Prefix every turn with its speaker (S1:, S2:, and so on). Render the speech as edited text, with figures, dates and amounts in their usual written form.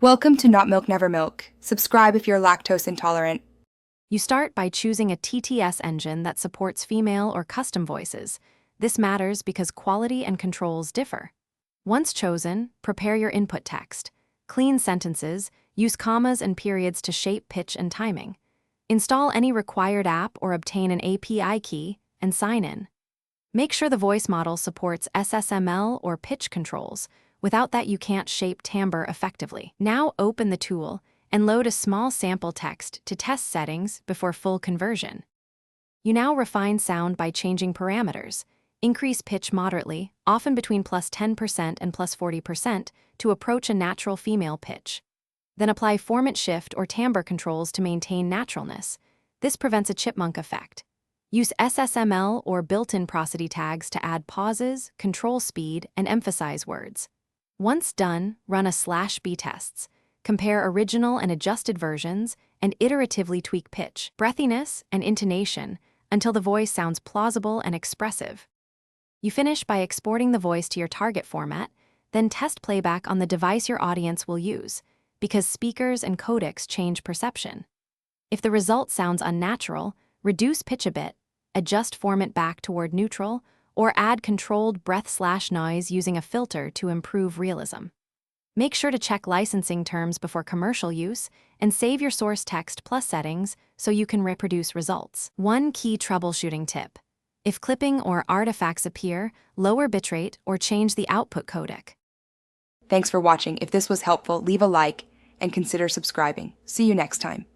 S1: Welcome to Not Milk Never Milk. Subscribe if you're lactose intolerant.
S2: You start by choosing a TTS engine that supports female or custom voices. This matters because quality and controls differ. Once chosen, prepare your input text. Clean sentences, use commas and periods to shape pitch and timing. Install any required app or obtain an API key, and sign in. Make sure the voice model supports SSML or pitch controls. Without that, you can't shape timbre effectively. Now open the tool and load a small sample text to test settings before full conversion. You now refine sound by changing parameters. Increase pitch moderately, often between +10% and +40%, to approach a natural female pitch. Then apply formant shift or timbre controls to maintain naturalness. This prevents a chipmunk effect. Use SSML or built-in prosody tags to add pauses, control speed, and emphasize words. Once done, run a /B tests. Compare original and adjusted versions, and iteratively tweak pitch, breathiness, and intonation until the voice sounds plausible and expressive. You finish by exporting the voice to your target format, then test playback on the device your audience will use, because speakers and codecs change perception. If the result sounds unnatural, reduce pitch a bit, adjust formant back toward neutral, or add controlled breath/noise using a filter to improve realism. Make sure to check licensing terms before commercial use and save your source text plus settings so you can reproduce results. One key troubleshooting tip: if clipping or artifacts appear, lower bitrate or change the output codec.
S1: Thanks for watching. If this was helpful, leave a like and consider subscribing. See you next time.